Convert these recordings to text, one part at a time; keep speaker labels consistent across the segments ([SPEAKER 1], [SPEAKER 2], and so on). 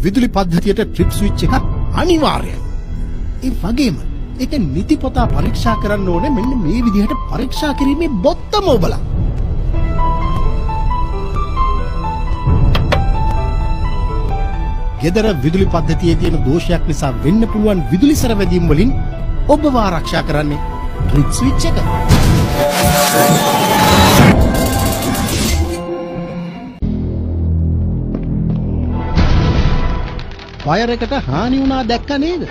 [SPEAKER 1] විදුලි පද්ධතියට trip switch එකක් අනිවාර්යයි. ඒ වගේම ඒක නිතිපතා පරීක්ෂා කරන්න ඕනේ මෙන්න මේ විදිහට පරීක්ෂා කිරීමේ බොත්තම ඔබලා. ගෙදර විදුලි පද්ධතියේ තියෙන දෝෂයක් නිසා වෙන්න පුළුවන් විදුලි සරවැදීම් වලින් ඔබව ආරක්ෂා කරන්නේ ට්‍රිප් ස්විච් එක. වයර් එකට හානි වුණා දැක්ක නේද?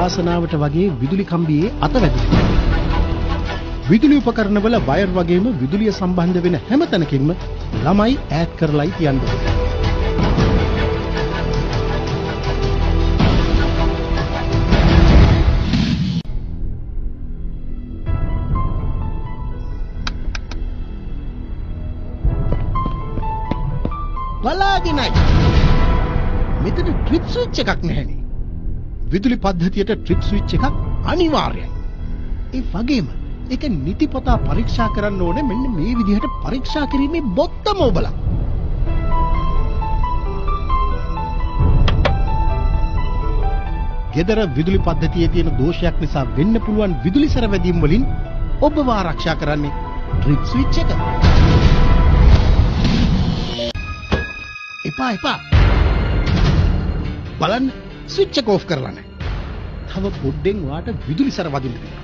[SPEAKER 1] ආසනාවට වගේ විදුලි කම්බියේ අත වැදුණා. විදුලි උපකරණවල වයර් වගේම විදුලිය සම්බන්ධ වෙන හැම තැනකින්ම ළමයි ඈඩ් කරලායි තියන්නේ. බලාගෙනයි. මෙතන ට්‍රිප් ස්විච් එකක් නැහැනේ. විදුලි පද්ධතියට ට්‍රිප් ස්විච් එකක් අනිවාර්යයි. ඒ වගේම ඒක නිතිපතා පරීක්ෂා කරන්න ඕනේ මෙන්න මේ විදිහට පරීක්ෂා කිරීමේ බොත්තම ඔබලා. ගෙදර විදුලි පද්ධතියේ තියෙන දෝෂයක් නිසා වෙන්න පුළුවන් විදුලි සරවැදීම් වලින් ඔබව ආරක්ෂා කරන්නේ ට්‍රිප් ස්විච් එක. එපා බලන්න ස්විච් එක ඕෆ් කරලා නැහැ. තව පොඩ්ඩෙන් වාට විදුලි සර වදින්න දෙන්න.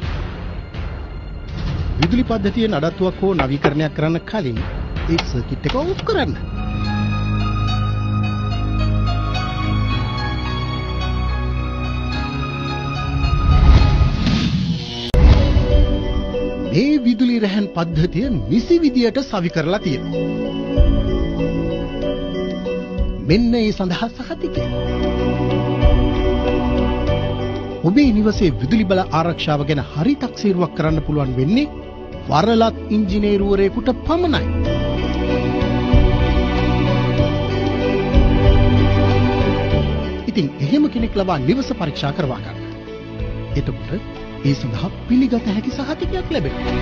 [SPEAKER 1] විදුලි පද්ධතියේ නඩත්තුවක් හෝ නවීකරණයක් කරන්න කලින් ඒ සර්කිට් එක ඕෆ් කරන්න. මේ විදුලි රැහැන් පද්ධතිය නිසි විදියට සවි කරලා තියෙනවා. මෙන්න ඒ සඳහා සහතිකය. ඔබේ නිවසේ විදුලි බල ආරක්ෂාව ගැන හරි තක්සේරුවක් කරන්න පුළුවන් වෙන්නේ වරලත් ඉංජිනේරුවරයෙකුට පමණයි. ඉතින් එහෙම කෙනෙක් ලබා නිවස පරීක්ෂා කරවා ගන්න. එතකොට ඒ සඳහා පිළිගත හැකි සහතිකයක් ලැබෙනවා.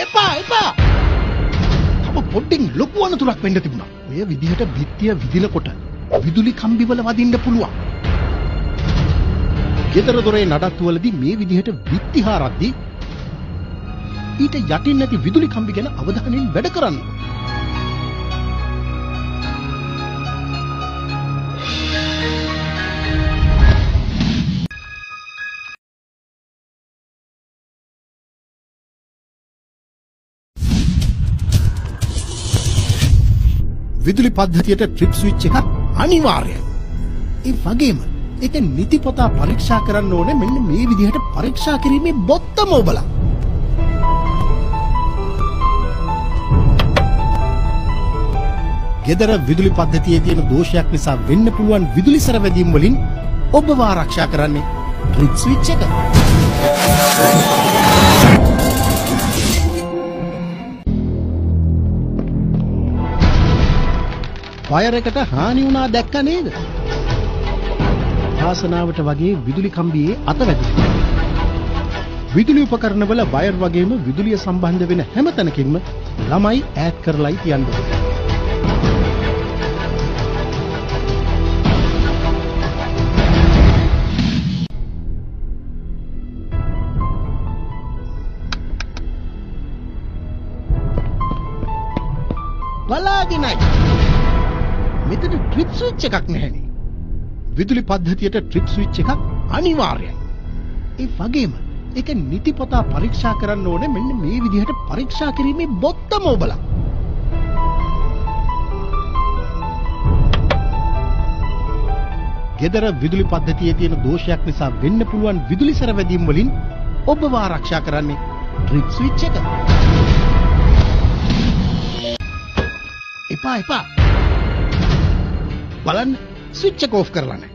[SPEAKER 1] එපා තව පොඩ්ඩෙන් ලොකු අනතුරක් වෙන්න තිබුණා. ඔය විදිහට බිත්තිය විදිනකොට විදුලි කම්බිවල වදින්න පුළුවන්. ගෙදර දොරේ නඩත්තුවලදී මේ විදිහට බිත්ති හාරද්දී ඊට යටින් නැති විදුලි කම්බි ගැන අවධානයෙන් වැඩ කරන්න. විදුලි පද්ධතියට ට්‍රිප් ස්විච් එකක් අනිවාර්යයි. ඒ වගේම ඒක නිතිපතා පරීක්ෂා කරන්න ඕනේ මෙන්න මේ විදිහට පරීක්ෂා කිරීමේ බොත්තම ඔබලා. ගෙදර විදුලි පද්ධතියේ තියෙන දෝෂයක් නිසා වෙන්න පුළුවන් විදුලි සරවැදීම් වලින් ඔබව ආරක්ෂා කරන්නේ ට්‍රිප් ස්විච් එක. වයර් එකට හානි වුණා දැක්ක නේද? ආසනාවට වගේ විදුලි කම්බියේ අත වැදුණා. විදුලි උපකරණවල වයර් වගේම විදුලිය සම්බන්ධ වෙන හැම තැනකින්ම ළමයි ඈඩ් කරලායි තියන්නේ. බලාගෙනයි. මෙතන ට්‍රිප් ස්විච් එකක් නැහැනේ. විදුලි පද්ධතියට ට්‍රිප් ස්විච් එකක් අනිවාර්යයි. ඒ වගේම ඒක නිතිපතා පරීක්ෂා කරන්න ඕනේ මෙන්න මේ විදිහට පරීක්ෂා කිරීමේ බොත්තම ඔබලා. ගෙදර විදුලි පද්ධතියේ තියෙන දෝෂයක් නිසා වෙන්න පුළුවන් විදුලි සරවැදීම් වලින් ඔබව ආරක්ෂා කරන්නේ ට්‍රිප් ස්විච් එක. එපා බලන්න ස්විච් එක ඕෆ් කරලා නැහැ.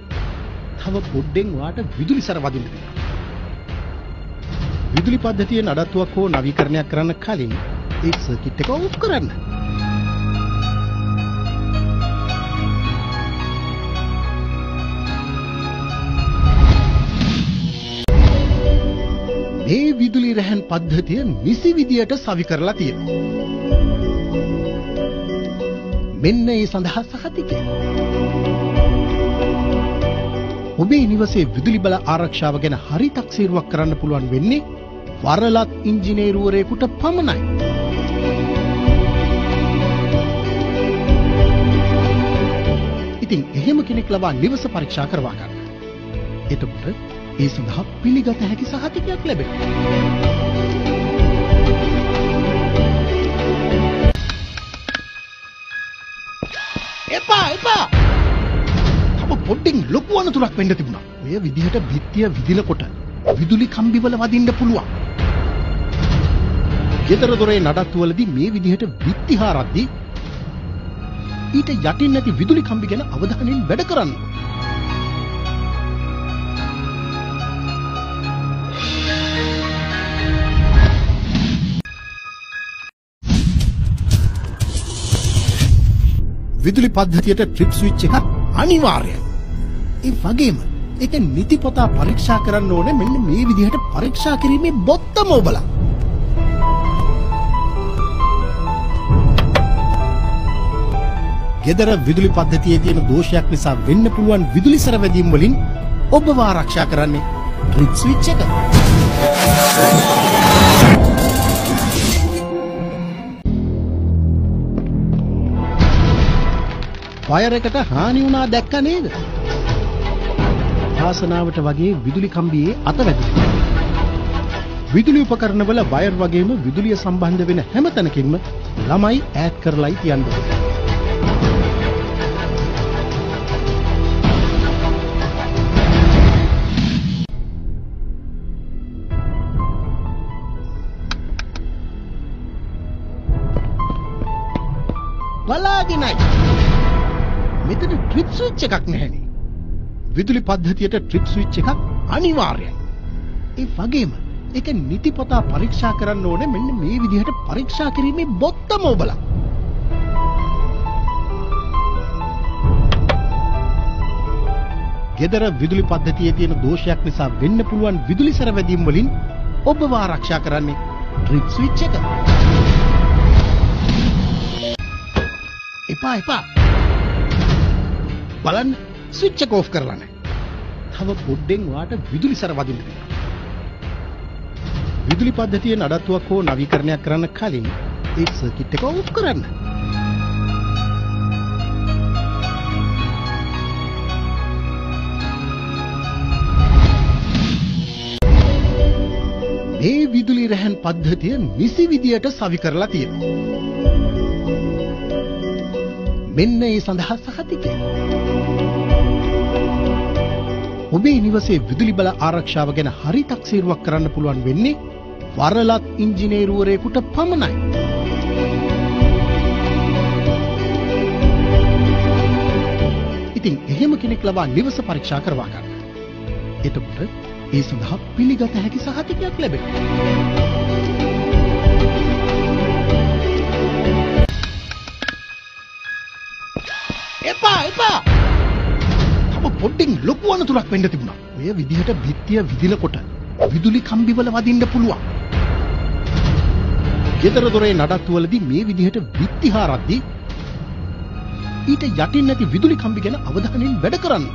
[SPEAKER 1] තව පොඩ්ඩෙන් වාට විදුලි සර වදින්න දෙන්න. විදුලි පද්ධතියේ නඩත්තුවක් හෝ නවීකරණයක් කරන්න කලින් ඒ සර්කිට් එක ඕෆ් කරන්න. මේ විදුලි විදුලි රැහැන් පද්ධතිය නිසි විදියට සවි කරලා තියෙනවා. මෙන්න ඒ සඳහා සහතිකය. ඔබේ නිවසේ විදුලි බල ආරක්ෂාව ගැන හරි තක්සේරුවක් කරන්න පුළුවන් වෙන්නේ වරලත් ඉංජිනේරුවරයෙකුට පමණයි. ඉතින් එහෙම කෙනෙක් ලබා නිවස පරීක්ෂා කරවා ගන්න. එතකොට ඒ සඳහා පිළිගත හැකි සහතිකයක් ලැබෙනවා. එපා! තව පොඩ්ඩෙන් ලොකු අනතුරක් වෙන්න තිබුණා. ඔය විදිහට බිත්තිය විදිනකොට විදුලි කම්බිවල වදින්න පුළුවන්. ගෙදර දොරේ නඩත්තුවලදී මේ විදිහට බිත්ති හාරද්දී ඊට යටින් නැති විදුලි කම්බි ගැන අවධානයෙන් වැඩ කරන්න. විදුලි පද්ධතියට ට්‍රිප් ස්විච් එකක් අනිවාර්යයි. ඒ වගේම ඒක නිතිපතා පරීක්ෂා කරන්න ඕනේ මෙන්න මේ විදිහට පරීක්ෂා කිරීමේ බොත්තම ඔබලා. ගෙදර විදුලි පද්ධතියේ තියෙන දෝෂයක් නිසා වෙන්න පුළුවන් විදුලි සැර වැදීම් වලින් ඔබව ආරක්ෂා කරන්නේ ට්‍රිප් ස්විච් එක. වයර් එකට හානි වුණා දැක්ක නේද? ආසනාවට වගේ විදුලි කම්බියේ අත වැදුනා. විදුලි උපකරණවල වයර් වගේම විදුලිය සම්බන්ධ වෙන හැම තැනකින්ම ළමයි ඈඩ් කරලායි තියන්නේ. බලාගෙනයි. මෙතන ට්‍රිප් ස්විච් එකක් නැහැනේ. විදුලි පද්ධතියට ට්‍රිප් ස්විච් එකක් අනිවාර්යයි. ඒ වගේම ඒක නිතිපතා පරීක්ෂා කරන්න ඕනේ මෙන්න මේ විදිහට පරීක්ෂා කිරීමේ බොත්තම ඔබලා. ගෙදර විදුලි පද්ධතියේ තියෙන දෝෂයක් නිසා වෙන්න පුළුවන් විදුලි සැර වැදීම් වලින් ඔබව ආරක්ෂා කරන්නේ ට්‍රිප් ස්විච් එක. එපා. බලන්න ස්විච් එක ඕෆ් කරලා නැහැ. තව පොඩ්ඩෙන් වාට විදුලි සැර වදින්න දෙන්න. විදුලි පද්ධතියේ නඩත්තුවක් හෝ නවීකරණයක් කරන්න කලින් ඒ සර්කිට් එක ඕෆ් කරන්න. මේ විදුලි රැහැන් පද්ධතිය නිසි විදියට සවි කරලා තියෙනවා. මෙන්න ඒ සඳහා සහතිකය. ඔබේ නිවසේ විදුලි බල ආරක්ෂාව ගැන හරි තක්සේරුවක් කරන්න පුළුවන් වෙන්නේ වරලත් ඉංජිනේරුවරයෙකුට පමණයි. ඉතින් එහෙම කෙනෙක් ලබා නිවස පරීක්ෂා කරවා ගන්න. එතකොට ඒ සඳහා පිළිගත හැකි සහතිකයක් ලැබෙනවා. එපා! තව පොඩ්ඩෙන් ලොකු අනතුරක් වෙන්න තිබුණා. ඔය විදිහට බිත්තිය විදිනකොට විදුලි කම්බිවල වදින්න පුළුවන්. ගෙදර දොරේ නඩත්තුවලදී මේ විදිහට බිත්ති හාරද්දී ඊට යටින් නැති විදුලි කම්බි ගැන අවධානයෙන් වැඩ කරන්න.